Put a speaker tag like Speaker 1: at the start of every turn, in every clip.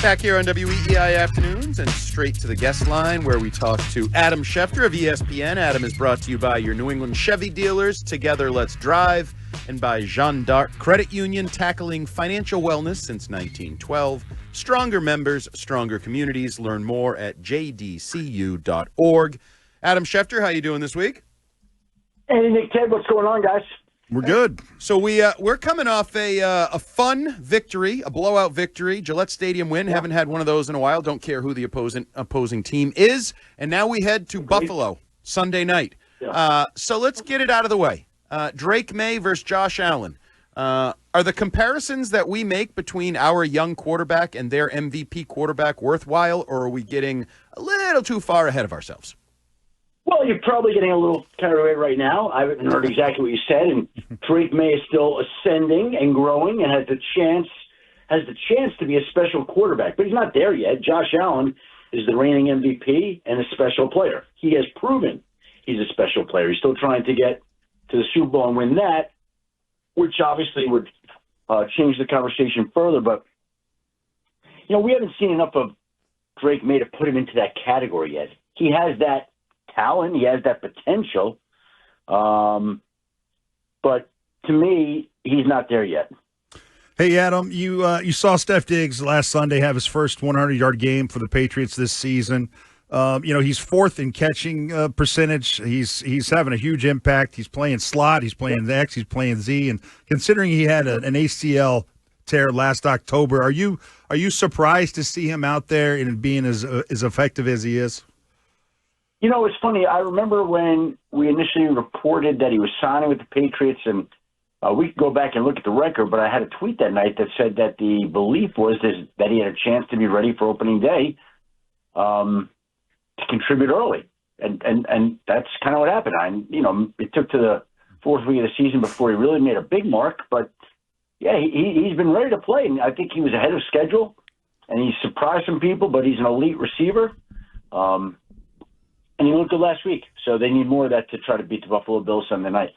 Speaker 1: Back here on WEEI Afternoons and straight to the guest line where we talk to Adam Schefter of ESPN. Adam is brought to you by your New England Chevy dealers, Together Let's Drive, and by Jeanne d'Arc Credit Union, tackling financial wellness since 1912. Stronger members, stronger communities. Learn more at jdcu.org. Adam Schefter, how you doing this week?
Speaker 2: Hey, Nick, Ted, what's going on, guys?
Speaker 1: We're good. So we're coming off a fun victory, a blowout victory, Gillette Stadium win. Haven't had one of those in a while. Don't care who the opposing team is. And now we head to Buffalo Sunday night. So let's get it out of the way. Drake Maye versus Josh Allen. Are the comparisons that we make between our young quarterback and their MVP quarterback worthwhile, or are we getting a little too far ahead of ourselves?
Speaker 2: Well, you're probably getting a little carried away right now. I haven't heard exactly what you said, and Drake Maye is still ascending and growing and has the chance to be a special quarterback, but he's not there yet. Josh Allen is the reigning MVP and a special player. He has proven he's a special player. He's still trying to get to the Super Bowl and win that, which obviously would change the conversation further. But, you know, we haven't seen enough of Drake Maye to put him into that category yet. He has that talent, he has that potential, but to me, he's not there yet.
Speaker 3: Hey, Adam, you saw Steph Diggs last Sunday have his first 100-yard game for the Patriots this season. He's fourth in catching percentage. He's having a huge impact. He's playing slot. He's playing X. He's playing Z. And considering he had an ACL tear last October, are you surprised to see him out there and being as effective as he is?
Speaker 2: You know, it's funny. I remember when we initially reported that he was signing with the Patriots, and we could go back and look at the record, but I had a tweet that night that said that the belief was that he had a chance to be ready for opening day to contribute early. And that's kind of what happened. It took to the fourth week of the season before he really made a big mark, but yeah, he's been ready to play, and I think he was ahead of schedule, and he surprised some people, but he's an elite receiver. And he looked good last week, so they need more of that to try to beat the Buffalo Bills Sunday night.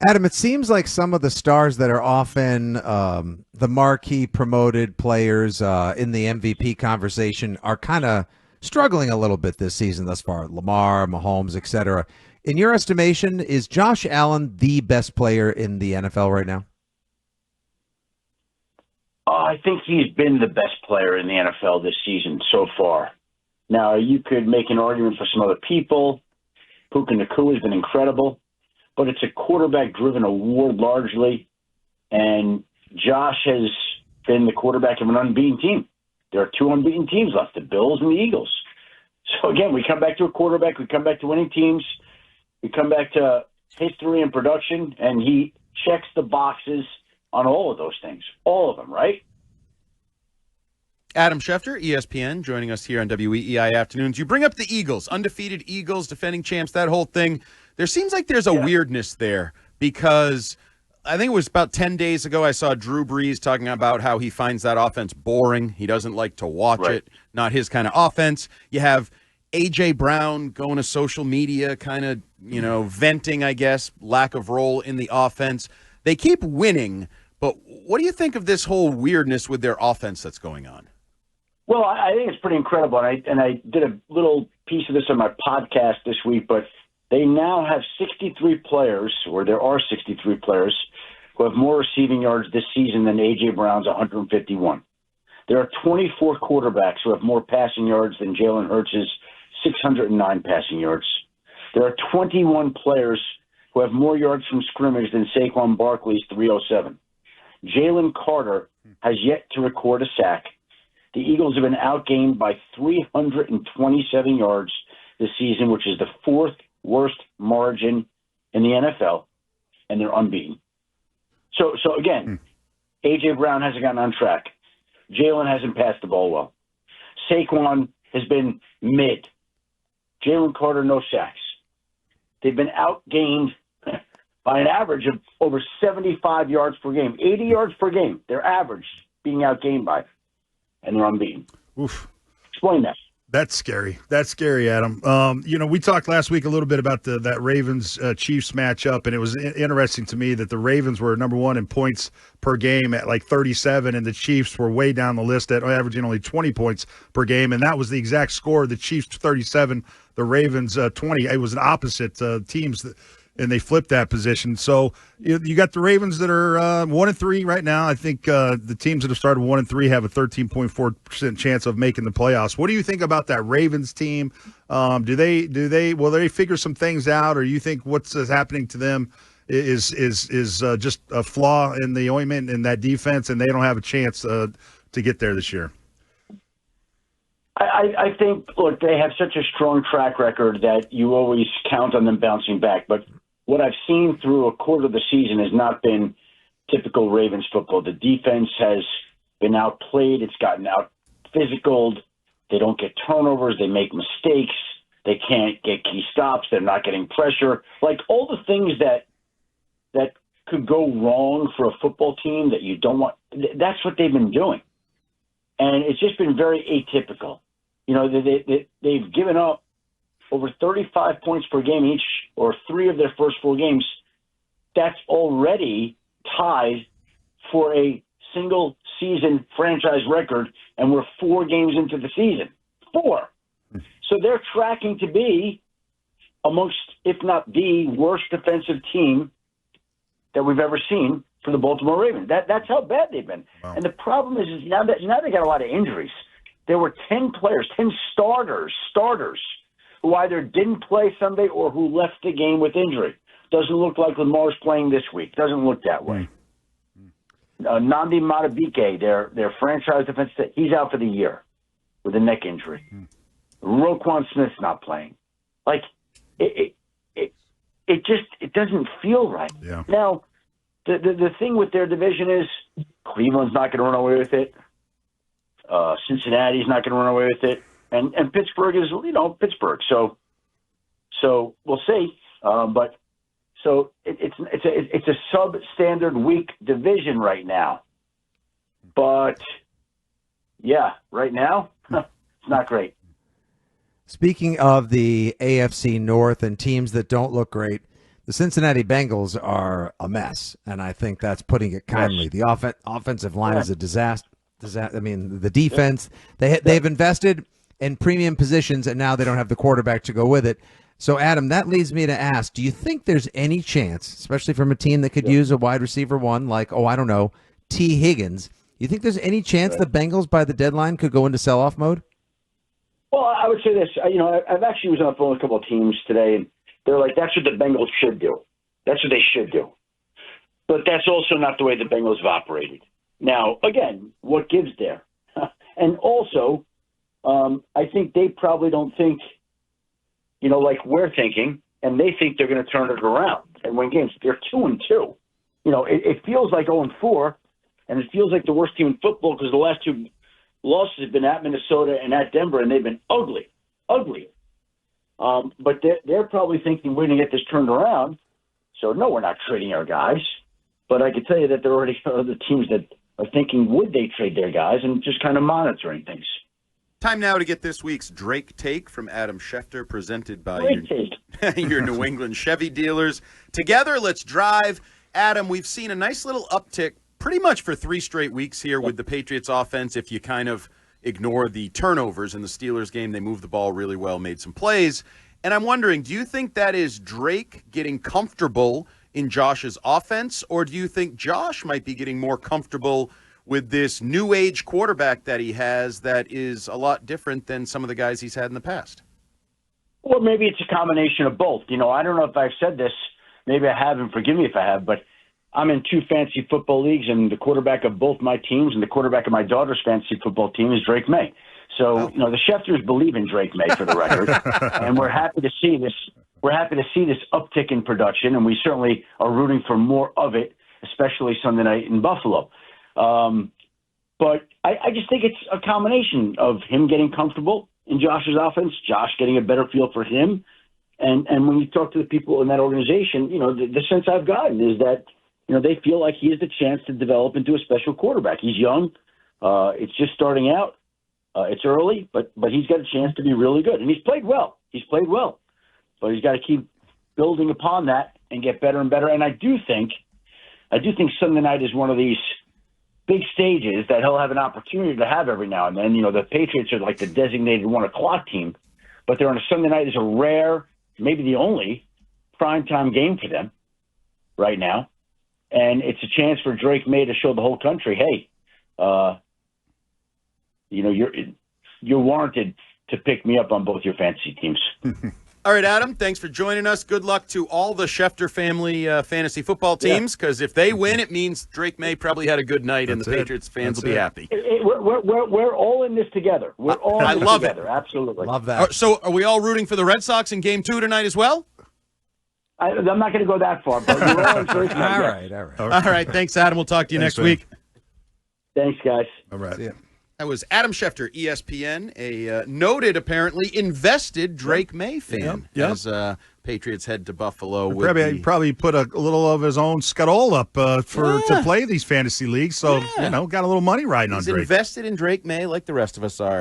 Speaker 4: Adam, it seems like some of the stars that are often the marquee promoted players in the MVP conversation are kind of struggling a little bit this season thus far. Lamar, Mahomes, etc. In your estimation, is Josh Allen the best player in the NFL right now?
Speaker 2: I think he's been the best player in the NFL this season so far. Now, you could make an argument for some other people. Puka Nacua has been incredible, but it's a quarterback-driven award largely, and Josh has been the quarterback of an unbeaten team. There are two unbeaten teams left, the Bills and the Eagles. So, again, we come back to a quarterback, we come back to winning teams, we come back to history and production, and he checks the boxes on all of those things, all of them, right?
Speaker 1: Adam Schefter, ESPN, joining us here on WEEI Afternoons. You bring up the Eagles, undefeated Eagles, defending champs, that whole thing. There seems like there's a weirdness there because I think it was about 10 days ago I saw Drew Brees talking about how he finds that offense boring. He doesn't like to watch it, not his kind of offense. You have A.J. Brown going to social media, kind of, venting, I guess, lack of role in the offense. They keep winning, but what do you think of this whole weirdness with their offense that's going on?
Speaker 2: Well, I think it's pretty incredible, and I did a little piece of this on my podcast this week, but they now have 63 players, or there are 63 players, who have more receiving yards this season than A.J. Brown's 151. There are 24 quarterbacks who have more passing yards than Jalen Hurts' 609 passing yards. There are 21 players who have more yards from scrimmage than Saquon Barkley's 307. Jalen Carter has yet to record a sack. The Eagles have been outgained by 327 yards this season, which is the fourth worst margin in the NFL, and they're unbeaten. So again, A.J. Brown hasn't gotten on track. Jalen hasn't passed the ball well. Saquon has been mid. Jalen Carter, no sacks. They've been outgained by an average of over 75 yards per game, 80 yards per game. They're average being outgained by. And they're unbeaten.
Speaker 3: Oof.
Speaker 2: Explain that.
Speaker 3: That's scary. That's scary, Adam. We talked last week a little bit about that Ravens-Chiefs matchup, and it was interesting to me that the Ravens were number one in points per game at like 37, and the Chiefs were way down the list at averaging only 20 points per game, and that was the exact score. The Chiefs 37, the Ravens 20. It was an opposite teams and they flipped that position. So you got the Ravens that are 1-3 right now. I think the teams that have started 1-3 have a 13.4% chance of making the playoffs. What do you think about that Ravens team? Will they figure some things out, or you think what's happening to them is just a flaw in the ointment in that defense, and they don't have a chance to get there this year?
Speaker 2: I think, look, they have such a strong track record that you always count on them bouncing back. But what I've seen through a quarter of the season has not been typical Ravens football. The defense has been outplayed. It's gotten out physical. They don't get turnovers. They make mistakes. They can't get key stops. They're not getting pressure. Like all the things that could go wrong for a football team that you don't want. That's what they've been doing. And it's just been very atypical. They've given up over 35 points per game each, or 3 of their first 4 games. That's already tied for a single season franchise record, and we're 4 games into the season. 4. So they're tracking to be amongst, if not the worst defensive team that we've ever seen for the Baltimore Ravens. That's how bad they've been. Wow. And the problem is now they got a lot of injuries. There were 10 players, 10 starters who either didn't play Sunday or who left the game with injury. Doesn't look like Lamar's playing this week. Doesn't look that way. Nandi Matabike, their franchise defense, he's out for the year with a neck injury. Roquan Smith's not playing. Like it doesn't feel right.
Speaker 3: Yeah.
Speaker 2: Now, the thing with their division is Cleveland's not going to run away with it. Cincinnati's not going to run away with it, and Pittsburgh is Pittsburgh. So we'll see. But so it's a substandard weak division right now. But yeah, right now it's not great.
Speaker 4: Speaking of the AFC North and teams that don't look great, the Cincinnati Bengals are a mess, and I think that's putting it kindly. The offensive line is a disaster. I mean, the defense, they've invested in premium positions, and now they don't have the quarterback to go with it. So, Adam, that leads me to ask, do you think there's any chance, especially from a team that could use a wide receiver one like, Tee Higgins, you think there's any chance the Bengals by the deadline could go into sell-off mode?
Speaker 2: Well, I would say this. I've actually was on the phone with a couple of teams today, and they're like, that's what the Bengals should do. That's what they should do. But that's also not the way the Bengals have operated. Now, again, what gives there? And also, I think they probably don't think, like we're thinking, and they think they're going to turn it around and win games. They're 2-2. It feels like 0-4, and it feels like the worst team in football because the last 2 losses have been at Minnesota and at Denver, and they've been ugly. But they're probably thinking we're going to get this turned around. So, no, we're not trading our guys. But I can tell you that there are already other teams that are thinking, would they trade their guys, and just kind of monitoring things.
Speaker 1: Time now to get this week's Drake Take from Adam Schefter, presented by your New England Chevy dealers. Together, let's drive. Adam, we've seen a nice little uptick pretty much for 3 straight weeks here with the Patriots offense. If you kind of ignore the turnovers in the Steelers game, they moved the ball really well, made some plays. And I'm wondering, do you think that is Drake getting comfortable in Josh's offense, or do you think Josh might be getting more comfortable with this new age quarterback that he has that is a lot different than some of the guys he's had in the past?
Speaker 2: Or maybe it's a combination of both. I don't know if I've said this. Maybe I haven't. Forgive me if I have. But I'm in 2 fantasy football leagues, and the quarterback of both my teams and the quarterback of my daughter's fantasy football team is Drake Maye. So, the Schefters believe in Drake Maye, for the record. And we're happy to see this. We're happy to see this uptick in production, and we certainly are rooting for more of it, especially Sunday night in Buffalo. But I just think it's a combination of him getting comfortable in Josh's offense, Josh getting a better feel for him. And when you talk to the people in that organization, the sense I've gotten is that, they feel like he has the chance to develop into a special quarterback. He's young. It's just starting out. It's early, but he's got a chance to be really good, and he's played well. But he's got to keep building upon that and get better and better. And I do think Sunday night is one of these big stages that he'll have an opportunity to have every now and then. You know, the Patriots are like the designated 1 o'clock team, but they're on a Sunday night is a rare, maybe the only primetime game for them right now. And it's a chance for Drake Maye to show the whole country, hey, you're warranted to pick me up on both your fantasy teams.
Speaker 1: All right, Adam, thanks for joining us. Good luck to all the Schefter family fantasy football teams, because if they win, it means Drake Maye probably had a good night, and the Patriots fans will be happy.
Speaker 2: We're all in this together. We're all in this together. Absolutely.
Speaker 4: Love that.
Speaker 1: So are we all rooting for the Red Sox in Game 2 tonight as well?
Speaker 2: I'm not going to go that far, but we're all in Drake Maye.
Speaker 4: All right.
Speaker 1: All right, thanks, Adam. We'll talk to you next week.
Speaker 2: Thanks, guys.
Speaker 3: All right.
Speaker 4: See ya.
Speaker 1: That was Adam Schefter, ESPN, a noted, apparently, invested Drake Maye fan as Patriots head to Buffalo.
Speaker 3: Probably put a little of his own scuttle up to play these fantasy leagues, so got a little money riding on Drake.
Speaker 1: He's invested in Drake Maye like the rest of us are.